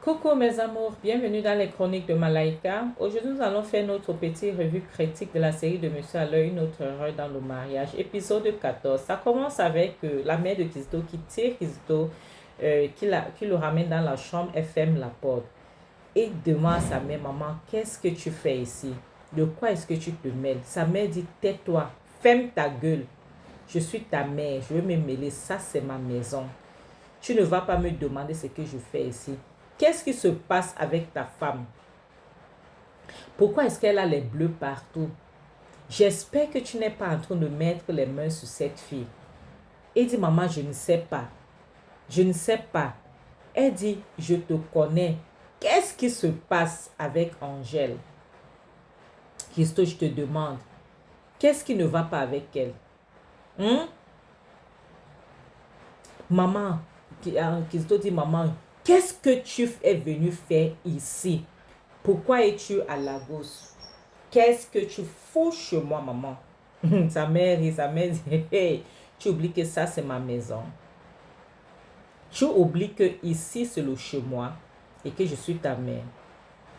Coucou mes amours, bienvenue dans les chroniques de Malaika. Aujourd'hui, nous allons faire notre petite revue critique de la série de Monsieur à l'œil, une autre erreur dans le mariage, épisode 14. Ça commence avec la mère de Kizito qui tire Kizito, qui le ramène dans la chambre et ferme la porte. Et demande à sa mère, maman, qu'est-ce que tu fais ici? De quoi est-ce que tu te mêles? Sa mère dit, tais-toi, ferme ta gueule. Je suis ta mère, je veux me mêler, ça c'est ma maison. Tu ne vas pas me demander ce que je fais ici. Qu'est-ce qui se passe avec ta femme? Pourquoi est-ce qu'elle a les bleus partout? J'espère que tu n'es pas en train de mettre les mains sur cette fille. Elle dit, maman, je ne sais pas. Je ne sais pas. Elle dit, je te connais. Qu'est-ce qui se passe avec Angèle? Christo, je te demande. Qu'est-ce qui ne va pas avec elle? Maman, Christo dit, maman, qu'est-ce que tu es venu faire ici? Pourquoi es-tu à Lagos? Qu'est-ce que tu fous chez moi, maman? Sa mère dit, hey, tu oublies que ça, c'est ma maison. Tu oublies que ici, c'est le chez moi et que je suis ta mère.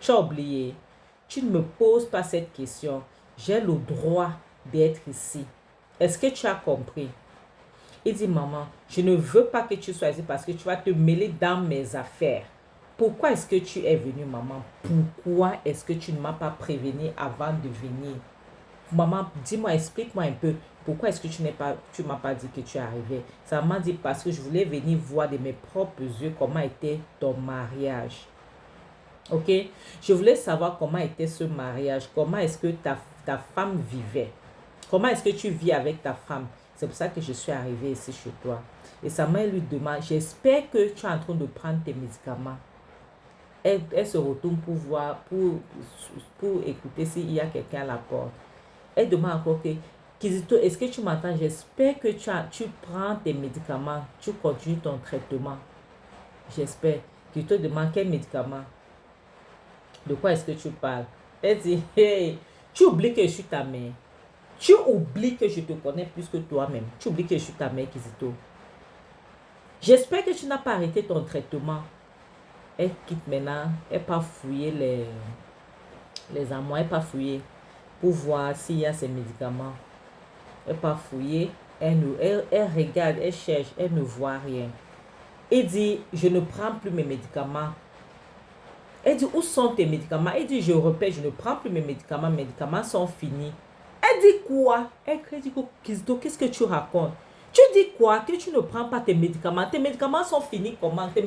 Tu as oublié. Tu ne me poses pas cette question. J'ai le droit d'être ici. Est-ce que tu as compris? Il dit, maman, je ne veux pas que tu sois ici parce que tu vas te mêler dans mes affaires. Pourquoi est-ce que tu es venue, maman? Pourquoi est-ce que tu ne m'as pas prévenu avant de venir? Maman, dis-moi, explique-moi un peu. Pourquoi est-ce que tu m'as pas dit que tu es arrivée? Ça m'a dit parce que je voulais venir voir de mes propres yeux comment était ton mariage. Ok? Je voulais savoir comment était ce mariage. Comment est-ce que ta femme vivait? Comment est-ce que tu vis avec ta femme? C'est pour ça que je suis arrivée ici chez toi. Et sa mère lui demande, j'espère que tu es en train de prendre tes médicaments. Elle se retourne pour voir, pour écouter s'il y a quelqu'un à la porte. Elle demande encore que, Kizito, est-ce que tu m'entends? J'espère que tu prends tes médicaments, tu continues ton traitement. J'espère. Kizito demande quel médicament? De quoi est-ce que tu parles? Elle dit, hey, tu oublies que je suis ta mère. Tu oublies que je te connais plus que toi-même. Tu oublies que je suis ta mère, Kizito. J'espère que tu n'as pas arrêté ton traitement. Elle quitte maintenant. Elle part fouiller les armoires. Elle part fouiller pour voir s'il y a ces médicaments. Elle part fouiller. Elle regarde, elle cherche. Elle ne voit rien. Elle dit, je ne prends plus mes médicaments. Elle dit, où sont tes médicaments? Elle dit, je répète, je ne prends plus mes médicaments. Mes médicaments sont finis. Elle dit quoi? Elle dit, Kizito, qu'est-ce que tu racontes? Tu dis quoi? Que tu ne prends pas tes médicaments? Tes médicaments sont finis comment? Tes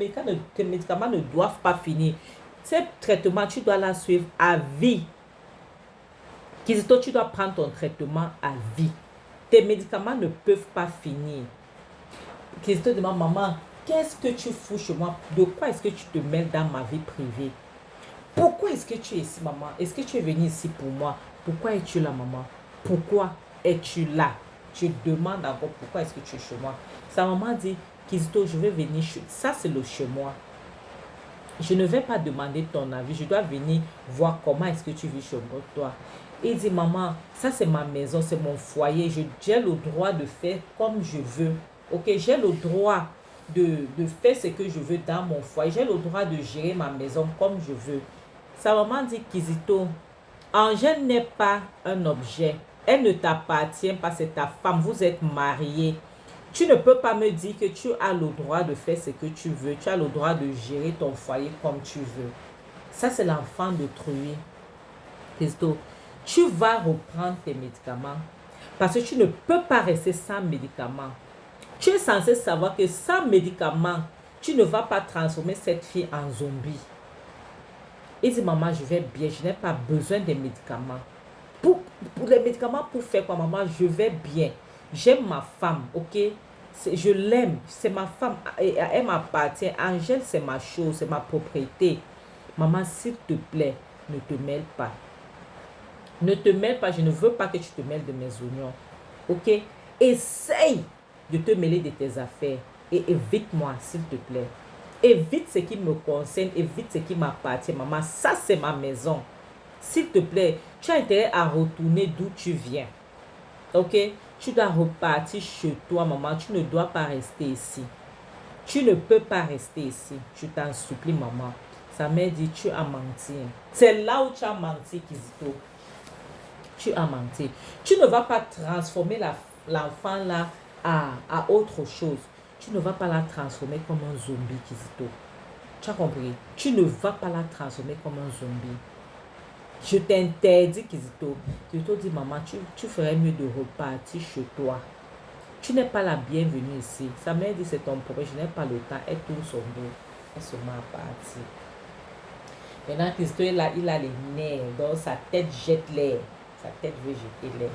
médicaments ne doivent pas finir. Ce traitement, tu dois la suivre à vie. Kizito, tu dois prendre ton traitement à vie. Tes médicaments ne peuvent pas finir. Kizito demande, maman, qu'est-ce que tu fous chez moi? De quoi est-ce que tu te mêles dans ma vie privée? Pourquoi est-ce que tu es ici, maman? Est-ce que tu es venue ici pour moi? Pourquoi es-tu là, maman? Pourquoi es-tu là? Je demande encore pourquoi est-ce que tu es chez moi. Sa maman dit, Kizito, je vais venir chez... Ça, c'est le chez moi. Je ne vais pas demander ton avis. Je dois venir voir comment est-ce que tu vis chez moi, toi. Il dit, maman, ça, c'est ma maison, c'est mon foyer. J'ai le droit de faire comme je veux. Ok, j'ai le droit de faire ce que je veux dans mon foyer. J'ai le droit de gérer ma maison comme je veux. Sa maman dit, Kizito, Angèle n'est pas un objet. Elle ne t'appartient pas, c'est ta femme. Vous êtes mariés. Tu ne peux pas me dire que tu as le droit de faire ce que tu veux. Tu as le droit de gérer ton foyer comme tu veux. Ça, c'est l'enfant de Truy. Christo, tu vas reprendre tes médicaments parce que tu ne peux pas rester sans médicaments. Tu es censé savoir que sans médicaments, tu ne vas pas transformer cette fille en zombie. Il dit, maman, je vais bien, je n'ai pas besoin des médicaments. Pour les médicaments, pour faire quoi, maman, je vais bien. J'aime ma femme, ok? Je l'aime, c'est ma femme, elle m'appartient. Angèle, c'est ma chose, c'est ma propriété. Maman, s'il te plaît, ne te mêle pas. Ne te mêle pas, je ne veux pas que tu te mêles de mes oignons, ok? Essaye de te mêler de tes affaires et évite-moi, s'il te plaît. Évite ce qui me concerne, évite ce qui m'appartient, maman. Ça, c'est ma maison. S'il te plaît, tu as intérêt à retourner d'où tu viens. Ok? Tu dois repartir chez toi, maman. Tu ne dois pas rester ici. Tu ne peux pas rester ici. Je t'en supplie, maman. Sa mère dit, tu as menti. C'est là où tu as menti, Kizito. Tu as menti. Tu ne vas pas transformer l'enfant là à autre chose. Tu ne vas pas la transformer comme un zombie, Kizito. Tu as compris? Tu ne vas pas la transformer comme un zombie. Je t'interdis, Kizito. Kizito dit, maman, tu ferais mieux de repartir chez toi. Tu n'es pas la bienvenue ici. Sa mère dit, c'est ton problème, je n'ai pas le temps. Elle tourne son dos. Elle se met à partir. Maintenant, Kizito, il a les nerfs. Donc, sa tête jette l'air. Sa tête veut jeter l'air.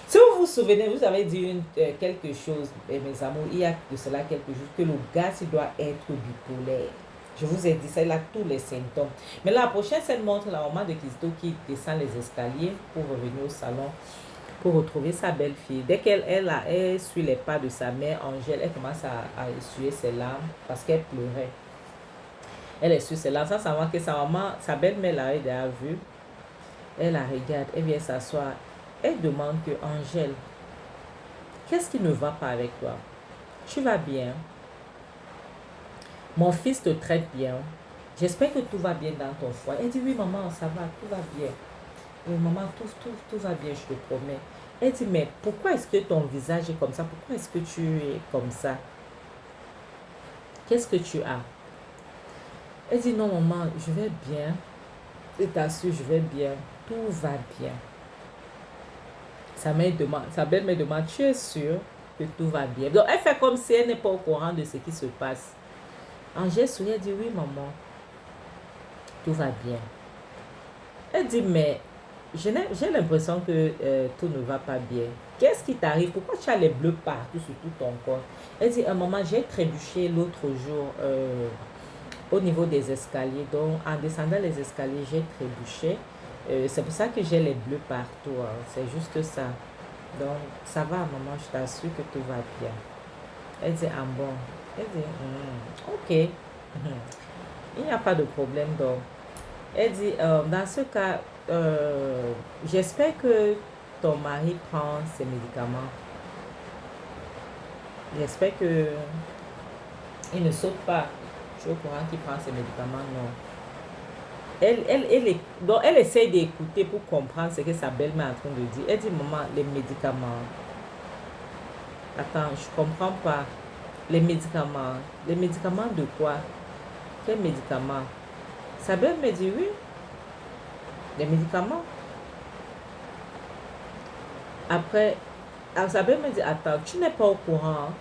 Si vous vous souvenez, vous avez dit quelque chose, mes amours, il y a de cela quelque chose, que le gars, il doit être bipolaire. Je vous ai dit ça, il a tous les symptômes. Mais la prochaine scène montre la maman de Kizito qui descend les escaliers pour revenir au salon, pour retrouver sa belle-fille. Dès qu'elle suit les pas de sa mère, Angèle, elle commence à essuyer ses larmes parce qu'elle pleurait. Elle essuie ses larmes, sans savoir que sa belle-mère l'avait déjà vue. Elle la regarde, elle vient s'asseoir. Elle demande que, Angèle, qu'est-ce qui ne va pas avec toi? Tu vas bien? Mon fils te traite bien. J'espère que tout va bien dans ton foyer. Elle dit, oui, maman, ça va, tout va bien. Oui, maman, tout va bien, je te promets. Elle dit, mais pourquoi est-ce que ton visage est comme ça? Pourquoi est-ce que tu es comme ça? Qu'est-ce que tu as? Elle dit, non, maman, je vais bien. Je t'assure, je vais bien. Tout va bien. Sa belle-mère demande, tu es sûre que tout va bien? Donc, elle fait comme si elle n'est pas au courant de ce qui se passe. Angèle sourit, elle dit, oui, maman, tout va bien. Elle dit, mais j'ai l'impression que tout ne va pas bien. Qu'est-ce qui t'arrive? Pourquoi tu as les bleus partout sur tout ton corps? Elle dit, maman, j'ai trébuché l'autre jour au niveau des escaliers. Donc, en descendant les escaliers, j'ai trébuché. C'est pour ça que j'ai les bleus partout. Hein. C'est juste ça. Donc, ça va, maman, je t'assure que tout va bien. Elle dit, ah bon. Elle dit, ok. Il n'y a pas de problème. Donc, elle dit, dans ce cas, j'espère que ton mari prend ses médicaments. J'espère que il ne saute pas. Je suis au courant qu'il prend ses médicaments, non. Donc elle essaie d'écouter pour comprendre ce que sa belle-mère est en train de dire. Elle dit, maman, les médicaments. Attends, je comprends pas. Les médicaments. Les médicaments de quoi? Quels médicaments? Sa belle-mère dit, oui. Les médicaments. Après, sa belle-mère dit, attends, tu n'es pas au courant.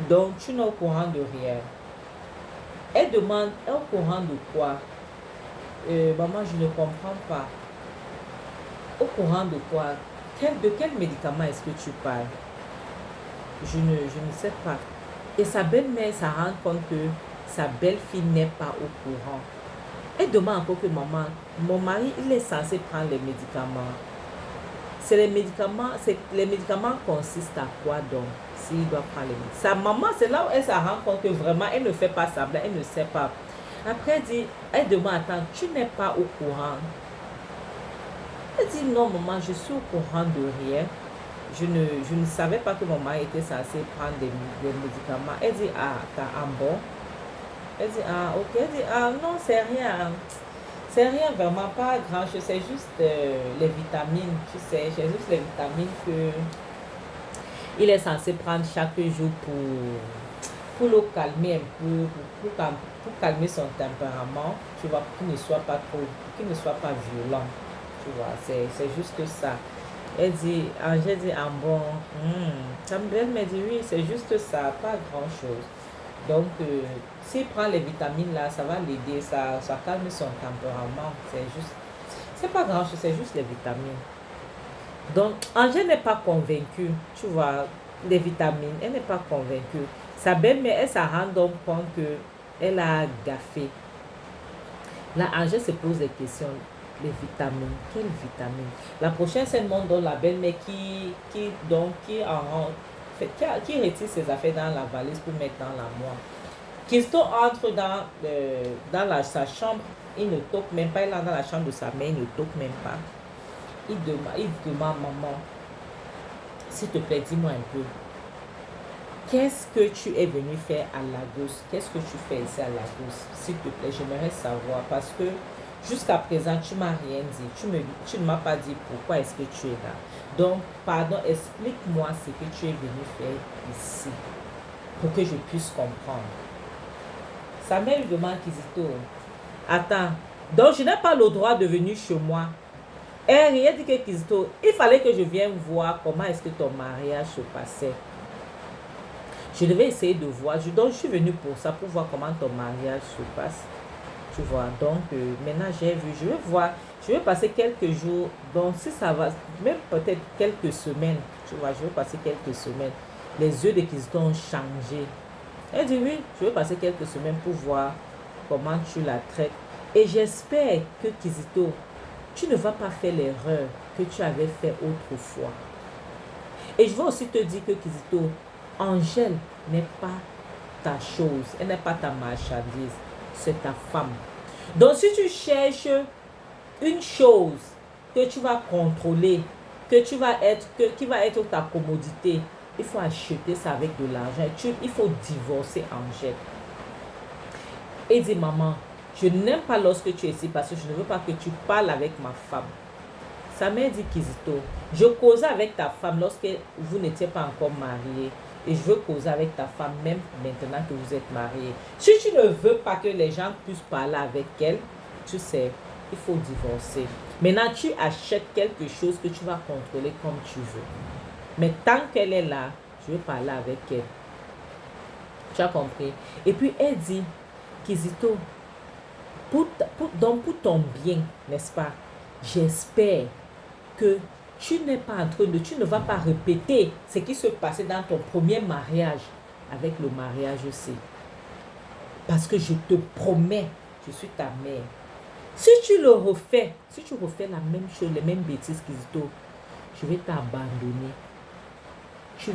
Donc, tu n'es au courant de rien. Elle demande, est au courant de quoi? Maman, je ne comprends pas. Au courant de quoi? De quel médicament est-ce que tu parles? Je ne sais pas. Et sa belle-mère se rend compte que sa belle-fille n'est pas au courant. Elle demande encore que maman, mon mari, il est censé prendre les médicaments. Les médicaments consistent à quoi donc? S'il doit prendre les médicaments. Sa maman, c'est là où elle se rend compte que vraiment, elle ne fait pas semblant, elle ne sait pas. Après, elle demande, attends, tu n'es pas au courant? Elle dit, non, maman, je suis au courant de rien. Je ne savais pas que mon mari était censé prendre des médicaments. Elle dit, ah, bon? Elle dit, ah, ok. Elle dit, ah, non, c'est rien. C'est rien, vraiment pas grand chose. C'est juste les vitamines, tu sais. C'est juste les vitamines que il est censé prendre chaque jour pour le calmer un peu, pour calmer son tempérament, tu vois, pour qu'il ne soit pas violent. Tu vois, c'est juste ça. Elle dit, Angèle dit, ah bon, elle me dit, oui, c'est juste ça, pas grand chose. Donc, s'il prend les vitamines là, ça va l'aider, ça calme son tempérament. C'est pas grand chose, c'est juste les vitamines. Donc, Angèle n'est pas convaincue, tu vois, des vitamines, elle n'est pas convaincue. Sa belle-mère, elle s'en rend donc compte qu'elle a gaffé. Là, Angèle se pose des questions. Les vitamines, quelles vitamines? La prochaine scène montre donc la belle-mère qui retire ses affaires dans la valise pour mettre dans l'armoire. Kizito entre dans sa chambre, il ne toque même pas, il entre dans la chambre de sa mère, il ne toque même pas. Il demande, maman, s'il te plaît, dis-moi un peu. qu'est-ce que tu es venu faire à Lagos? Qu'est-ce que tu fais ici à Lagos? S'il te plaît, j'aimerais savoir parce que jusqu'à présent, tu m'as rien dit. Tu ne m'as pas dit pourquoi est-ce que tu es là. Donc, pardon, explique-moi ce que tu es venu faire ici pour que je puisse comprendre. Sa mère lui demande, Kizito, attends, donc je n'ai pas le droit de venir chez moi. Et rien dit que Kizito, il fallait que je vienne voir comment est-ce que ton mariage se passait. Je devais essayer de voir. Donc, je suis venue pour ça, pour voir comment ton mariage se passe. Tu vois, donc maintenant j'ai vu, je vais voir, je vais passer quelques jours, donc si ça va, même peut-être quelques semaines, tu vois, je vais passer quelques semaines. Les yeux de Kizito ont changé. Elle dit oui, je vais passer quelques semaines pour voir comment tu la traites. Et j'espère que Kizito, tu ne vas pas faire l'erreur que tu avais fait autrefois. Et je veux aussi te dire que Kizito, Angèle n'est pas ta chose, elle n'est pas ta marchandise, c'est ta femme. Donc si tu cherches une chose que tu vas contrôler, qui va être ta commodité, il faut acheter ça avec de l'argent. Il faut divorcer Angèle. Et dit maman, je n'aime pas lorsque tu es ici parce que je ne veux pas que tu parles avec ma femme. Sa mère dit Kizito, je causais avec ta femme lorsque vous n'étiez pas encore mariés. Et je veux causer avec ta femme même maintenant que vous êtes mariés. Si tu ne veux pas que les gens puissent parler avec elle, tu sais, il faut divorcer. Maintenant, tu achètes quelque chose que tu vas contrôler comme tu veux. Mais tant qu'elle est là, je veux parler avec elle. Tu as compris? Et puis, elle dit, Kizito, pour ton bien, n'est-ce pas? J'espère que tu ne vas pas répéter ce qui se passait dans ton premier mariage avec le mariage aussi. Parce que je te promets, je suis ta mère. Si tu refais la même chose, les mêmes bêtises, Kizito, je vais t'abandonner. Tu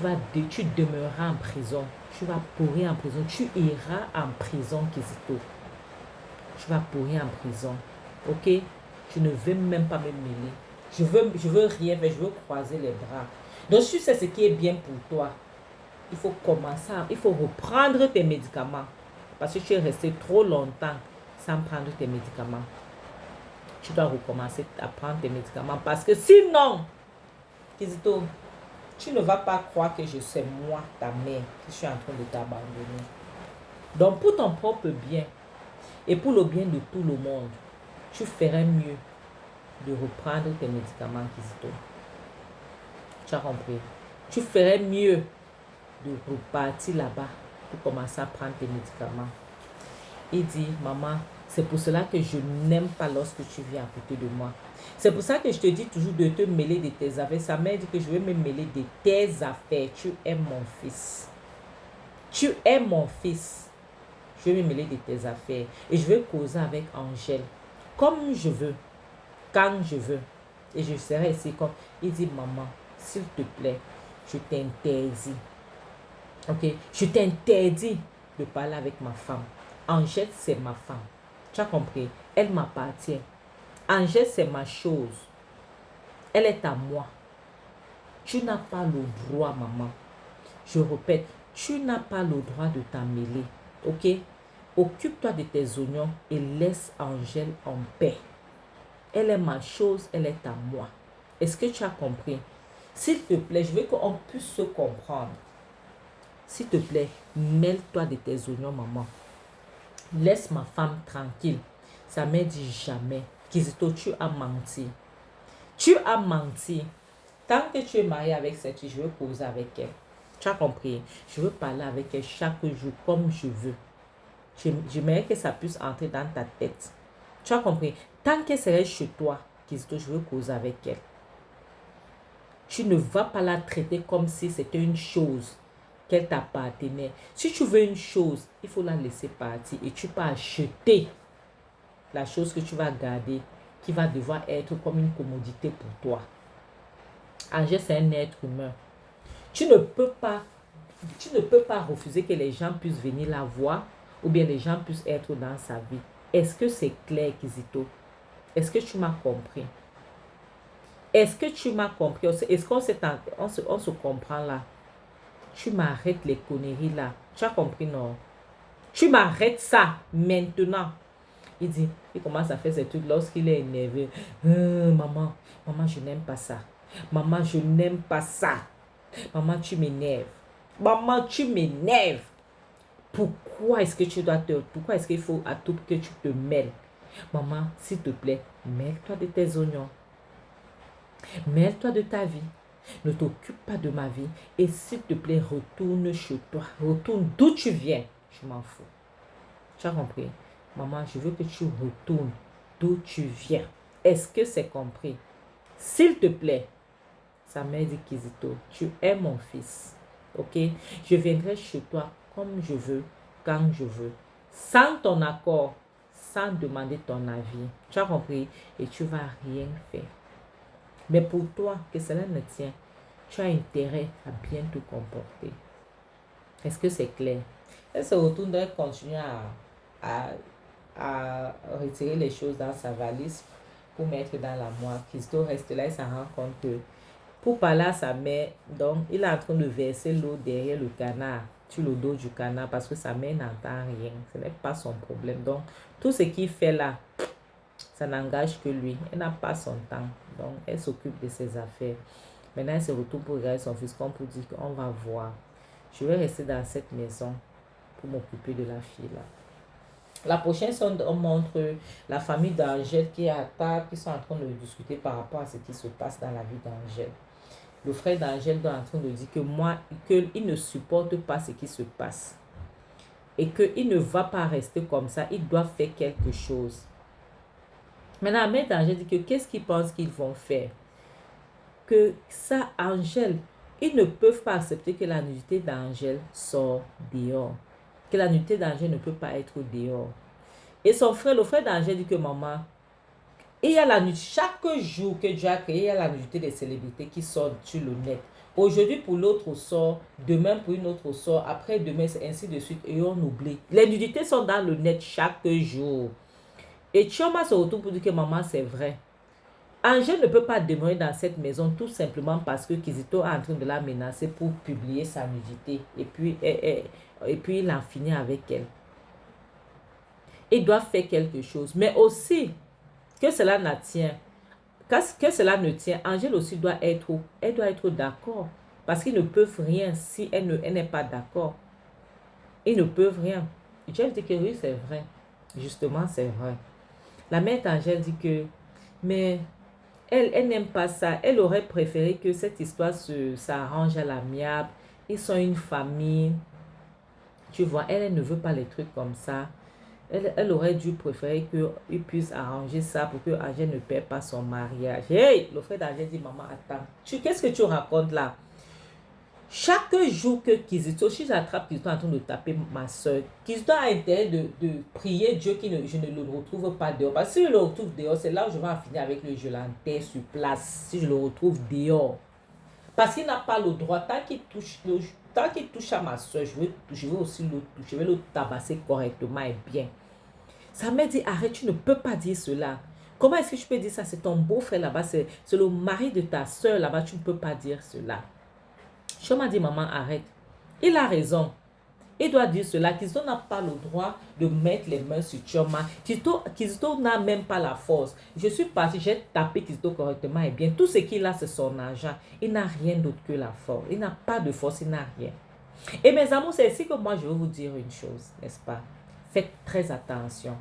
demeureras en prison. Tu vas pourrir en prison. Tu iras en prison, Kizito. Tu vas pourrir en prison. Ok? Je ne veux même pas me mêler. Je veux rien faire, je veux croiser les bras. Donc, si tu sais ce qui est bien pour toi, il faut reprendre tes médicaments. Parce que tu es resté trop longtemps sans prendre tes médicaments. Tu dois recommencer à prendre tes médicaments. Parce que sinon, Kizito, tu ne vas pas croire que je suis moi, ta mère, qui suis en train de t'abandonner. Donc, pour ton propre bien et pour le bien de tout le monde, tu ferais mieux de reprendre tes médicaments, Kizito. Tu as compris? Tu ferais mieux de repartir là-bas pour commencer à prendre tes médicaments. Il dit, maman, c'est pour cela que je n'aime pas lorsque tu viens à côté de moi. C'est pour ça que je te dis toujours de te mêler de tes affaires. Sa mère dit que je vais me mêler de tes affaires. Tu es mon fils. Tu es mon fils. Je vais me mêler de tes affaires. Et je vais causer avec Angèle. Comme je veux. Quand je veux. Et je serai ici comme... Il dit, maman, s'il te plaît, je t'interdis. Ok? Je t'interdis de parler avec ma femme. Angèle, c'est ma femme. Tu as compris? Elle m'appartient. Angèle, c'est ma chose. Elle est à moi. Tu n'as pas le droit, maman. Je répète, tu n'as pas le droit de t'en mêler. Ok? Occupe-toi de tes oignons et laisse Angèle en paix. Elle est ma chose, elle est à moi. Est-ce que tu as compris? S'il te plaît, je veux qu'on puisse se comprendre. S'il te plaît, mêle-toi de tes oignons, maman. Laisse ma femme tranquille. Sa mère dit jamais. Kizito, tu as menti. Tu as menti. Tant que tu es marié avec cette fille, je veux causer avec elle. Tu as compris? Je veux parler avec elle chaque jour comme je veux. J'aimerais que ça puisse entrer dans ta tête. Tu as compris? Tant qu'elle serait chez toi, Kizito, je veux causer avec elle. Tu ne vas pas la traiter comme si c'était une chose qu'elle t'appartenait. Si tu veux une chose, il faut la laisser partir et tu peux acheter la chose que tu vas garder qui va devoir être comme une commodité pour toi. Angèle, c'est un être humain. Tu ne peux pas refuser que les gens puissent venir la voir ou bien les gens puissent être dans sa vie. Est-ce que c'est clair, Kizito? Est-ce que tu m'as compris? Est-ce que tu m'as compris? Est-ce qu'on se comprend là? tu m'arrêtes les conneries là. Tu as compris, non? Tu m'arrêtes ça maintenant. Il commence à faire ces trucs lorsqu'il est énervé. Maman, je n'aime pas ça. Maman, je n'aime pas ça. Maman, tu m'énerves. Maman, tu m'énerves. Pourquoi est-ce que tu dois pourquoi est-ce qu'il faut à tout que tu te mêles? Maman, s'il te plaît, mêle-toi de tes oignons. Mêle-toi de ta vie. Ne t'occupe pas de ma vie. Et s'il te plaît, retourne chez toi. Retourne d'où tu viens. Je m'en fous. Tu as compris? Maman, je veux que tu retournes d'où tu viens. Est-ce que c'est compris? S'il te plaît, sa mère dit Kizito, tu es mon fils. Ok? Je viendrai chez toi comme je veux, quand je veux. Sans ton accord, sans demander ton avis. Tu as compris? Et tu ne vas rien faire. Mais pour toi, que cela ne tient, tu as intérêt à bien te comporter. Est-ce que c'est clair? Elle se retourne, elle continue à retirer les choses dans sa valise pour mettre dans la moire. Christo reste là et s'en rend compte que pour parler à sa mère, donc il est en train de verser l'eau derrière le canard, sur le dos du canard, parce que sa mère n'entend rien. Ce n'est pas son problème. Donc tout ce qu'il fait là, ça n'engage que lui. Elle n'a pas son temps. Donc elle s'occupe de ses affaires. Maintenant elle se retourne pour regarder son fils comme pour dire qu'on va voir. Je vais rester dans cette maison pour m'occuper de la fille là. La prochaine scène, on montre la famille d'Angèle qui est à table, qui sont en train de discuter par rapport à ce qui se passe dans la vie d'Angèle. Le frère d'Angèle est en train de dire qu'il ne supporte pas ce qui se passe. Et qu'il ne va pas rester comme ça, il doit faire quelque chose. Maintenant, la mère d'Angèle dit que qu'est-ce qu'ils pensent qu'ils vont faire? Que ça, Angèle, ils ne peuvent pas accepter que la nudité d'Angèle sort dehors. Que la nudité d'Angèle ne peut pas être dehors. Et son frère, le frère d'Angèle dit que maman, il y a la nudité, chaque jour que Dieu a créé, il y a la nudité des célébrités qui sortent sur le net. Aujourd'hui pour l'autre sort, demain pour une autre sort, après demain c'est ainsi de suite et on oublie. Les nudités sont dans le net chaque jour. Et Chioma se retrouve pour dire que maman c'est vrai. Angèle ne peut pas demeurer dans cette maison tout simplement parce que Kizito est en train de la menacer pour publier sa nudité. Et puis il en finit avec elle. Il doit faire quelque chose. Mais aussi, que cela ne tient. Que cela ne tient, Angèle aussi doit être d'accord. Parce qu'ils ne peuvent rien si elle n'est pas d'accord. Ils ne peuvent rien. Angèle dit que oui, c'est vrai. Justement, c'est vrai. La mère d'Angèle dit que, mais elle n'aime pas ça. Elle aurait préféré que cette histoire s'arrange à l'amiable. Ils sont une famille. Tu vois, elle ne veut pas les trucs comme ça. Elle aurait dû préférer qu'il puisse arranger ça pour que Angèle ne perde pas son mariage. Hey, le frère d'Angèle dit, maman, attends. Qu'est-ce que tu racontes là? Chaque jour que Kizito, si j'attrape Kizito en train de taper ma soeur, Kizito a intérêt de prier Dieu que je ne le retrouve pas dehors. Parce que si je le retrouve dehors, c'est là où je vais en finir avec lui. Je l'enterre sur place. Si je le retrouve dehors. Parce qu'il n'a pas le droit. Tant qu'il touche à ma soeur, je vais aussi le toucher. Je vais le tabasser correctement et bien. Sa mère dit, arrête, tu ne peux pas dire cela. Comment est-ce que je peux dire ça? C'est ton beau-frère là-bas, c'est le mari de ta soeur là-bas, tu ne peux pas dire cela. Chioma dit, maman, arrête. Il a raison. Il doit dire cela. Kizito n'a pas le droit de mettre les mains sur Chioma. Kizito n'a même pas la force. Je suis partie, j'ai tapé Kizito correctement et bien. Tout ce qu'il a, c'est son argent. Il n'a rien d'autre que la force. Il n'a pas de force, il n'a rien. Et mes amours, c'est ici que moi, je vais vous dire une chose, n'est-ce pas? Faites très attention.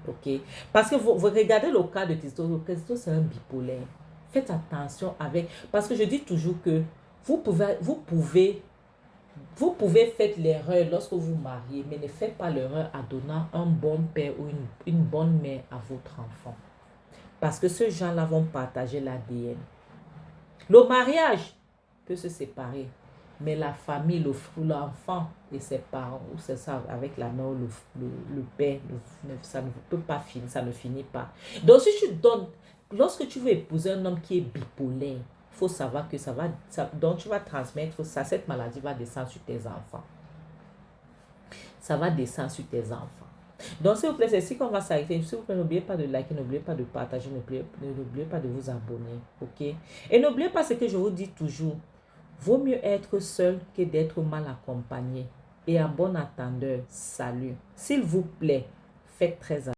Ok? Parce que vous regardez le cas de Kizito. Kizito, c'est un bipolaire. Faites attention avec... Parce que je dis toujours que vous pouvez faire l'erreur lorsque vous mariez, mais ne faites pas l'erreur en donnant un bon père ou une bonne mère à votre enfant. Parce que ces gens-là vont partager l'ADN. Le mariage peut se séparer, mais la famille, l'enfant et ses parents, ou c'est ça, avec la mère ou le père, ça ne peut pas finir, ça ne finit pas. Donc si tu donnes, lorsque tu veux épouser un homme qui est bipolaire, il faut savoir que donc tu vas transmettre ça, cette maladie va descendre sur tes enfants. Ça va descendre sur tes enfants. Donc s'il vous plaît, c'est ici qu'on va s'arrêter. S'il vous plaît, n'oubliez pas de liker, n'oubliez pas de partager, n'oubliez pas de vous abonner. Ok? Et n'oubliez pas ce que je vous dis toujours. Vaut mieux être seul que d'être mal accompagné. Et à bon entendeur, salut. S'il vous plaît, faites très attention.